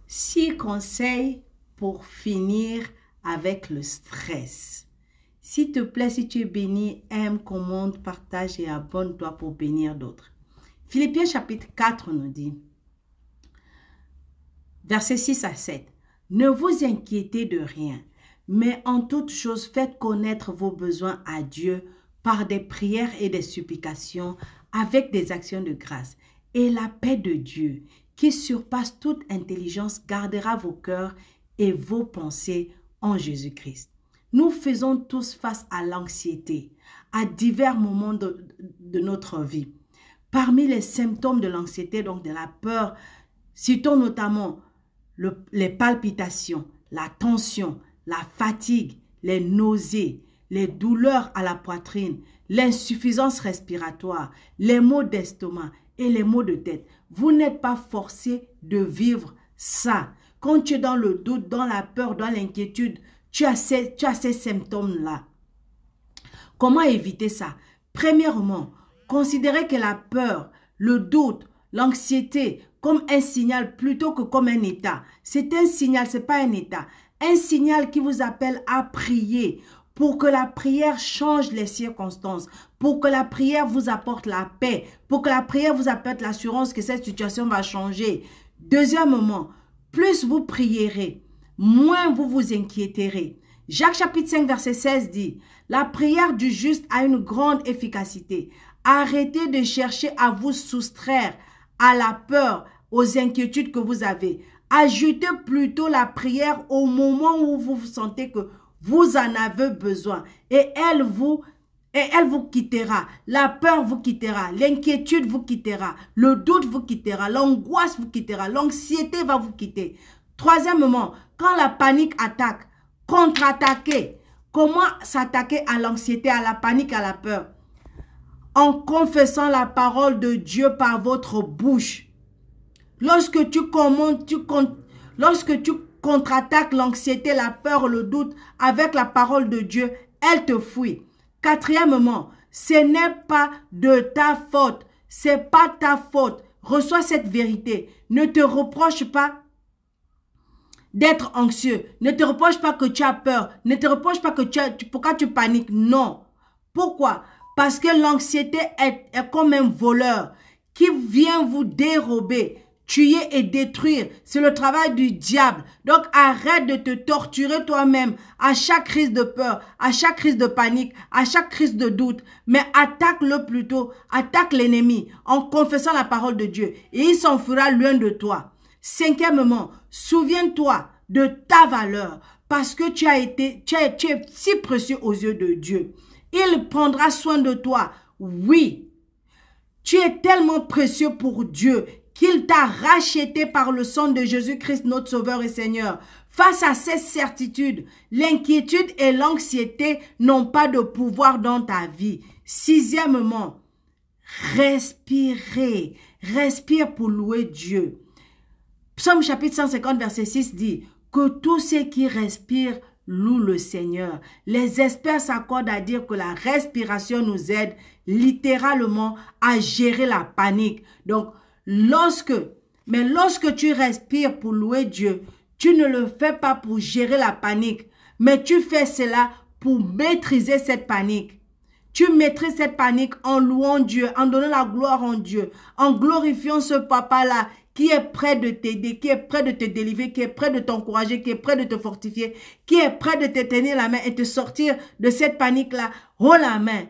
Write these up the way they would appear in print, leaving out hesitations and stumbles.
6 conseils pour finir avec le stress. S'il te plaît, si tu es béni, aime, commente, partage et abonne-toi pour bénir d'autres. Philippiens chapitre 4 nous dit, versets 6 à 7, « Ne vous inquiétez de rien, mais en toute chose faites connaître vos besoins à Dieu par des prières et des supplications avec des actions de grâce. Et la paix de Dieu, qui surpasse toute intelligence, gardera vos cœurs et vos pensées en Jésus-Christ. » Nous faisons tous face à l'anxiété, à divers moments de notre vie. Parmi les symptômes de l'anxiété, donc de la peur, citons notamment les palpitations, la tension, la fatigue, les nausées, les douleurs à la poitrine, l'insuffisance respiratoire, les maux d'estomac et les maux de tête. Vous n'êtes pas forcé de vivre ça. Quand tu es dans le doute, dans la peur, dans l'inquiétude, tu as ces symptômes-là. Comment éviter ça? Premièrement, considérez que la peur, le doute, l'anxiété comme un signal plutôt que comme un état. C'est un signal, ce n'est pas un état. Un signal qui vous appelle à prier pour que la prière change les circonstances, pour que la prière vous apporte la paix, pour que la prière vous apporte l'assurance que cette situation va changer. Deuxièmement, plus vous prierez, moins vous vous inquiéterez. Jacques chapitre 5 verset 16 dit, « La prière du juste a une grande efficacité. Arrêtez de chercher à vous soustraire à la peur, aux inquiétudes que vous avez. Ajoutez plutôt la prière au moment où vous sentez que vous en avez besoin. Et elle vous quittera. La peur vous quittera. L'inquiétude vous quittera. Le doute vous quittera. L'angoisse vous quittera. L'anxiété va vous quitter. Troisièmement, quand la panique attaque, contre-attaquer. Comment s'attaquer à l'anxiété, à la panique, à la peur? En confessant la parole de Dieu par votre bouche. Lorsque tu contre-attaques l'anxiété, la peur, le doute avec la parole de Dieu, elle te fuit. Quatrièmement, ce n'est pas de ta faute. C'est pas ta faute. Reçois cette vérité. Ne te reproche pas d'être anxieux. Ne te reproche pas que tu as peur. Ne te reproche pas que pourquoi tu paniques. Non. Pourquoi? Parce que l'anxiété est comme un voleur qui vient vous dérober, tuer et détruire. C'est le travail du diable. Donc arrête de te torturer toi-même à chaque crise de peur, à chaque crise de panique, à chaque crise de doute. Mais attaque-le plutôt, attaque l'ennemi en confessant la parole de Dieu. Et il s'enfuira loin de toi. Cinquièmement, souviens-toi de ta valeur parce que tu es si précieux aux yeux de Dieu. Il prendra soin de toi. Oui, tu es tellement précieux pour Dieu qu'il t'a racheté par le sang de Jésus-Christ, notre Sauveur et Seigneur. Face à ces certitudes, l'inquiétude et l'anxiété n'ont pas de pouvoir dans ta vie. Sixièmement, respirez. Respire pour louer Dieu. Psaume chapitre 150 verset 6 dit que tous ceux qui respirent louent le Seigneur. Les experts s'accordent à dire que la respiration nous aide littéralement à gérer la panique. Donc, lorsque tu respires pour louer Dieu, tu ne le fais pas pour gérer la panique, mais tu fais cela pour maîtriser cette panique. Tu maîtrises cette panique en louant Dieu, en donnant la gloire en Dieu, en glorifiant ce papa-là qui est prêt de t'aider, qui est prêt de te délivrer, qui est prêt de t'encourager, qui est prêt de te fortifier, qui est prêt de te tenir la main et te sortir de cette panique-là. Oh la main!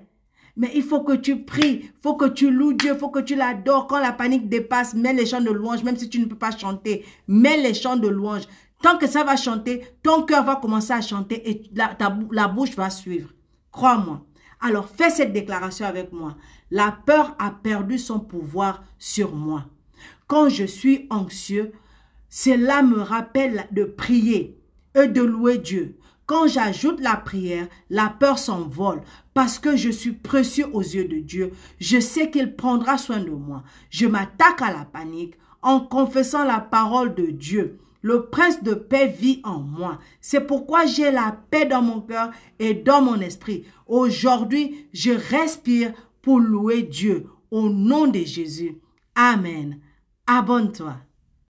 Mais il faut que tu pries, il faut que tu loues Dieu, il faut que tu l'adores. Quand la panique dépasse, mets les chants de louange, même si tu ne peux pas chanter, mets les chants de louange. Tant que ça va chanter, ton cœur va commencer à chanter et la bouche va suivre. Crois-moi. Alors fais cette déclaration avec moi. La peur a perdu son pouvoir sur moi. Quand je suis anxieux, cela me rappelle de prier et de louer Dieu. Quand j'ajoute la prière, la peur s'envole parce que je suis précieux aux yeux de Dieu. Je sais qu'il prendra soin de moi. Je m'attaque à la panique en confessant la parole de Dieu. Le prince de paix vit en moi. C'est pourquoi j'ai la paix dans mon cœur et dans mon esprit. Aujourd'hui, je respire pour louer Dieu au nom de Jésus. Amen. Abonne-toi.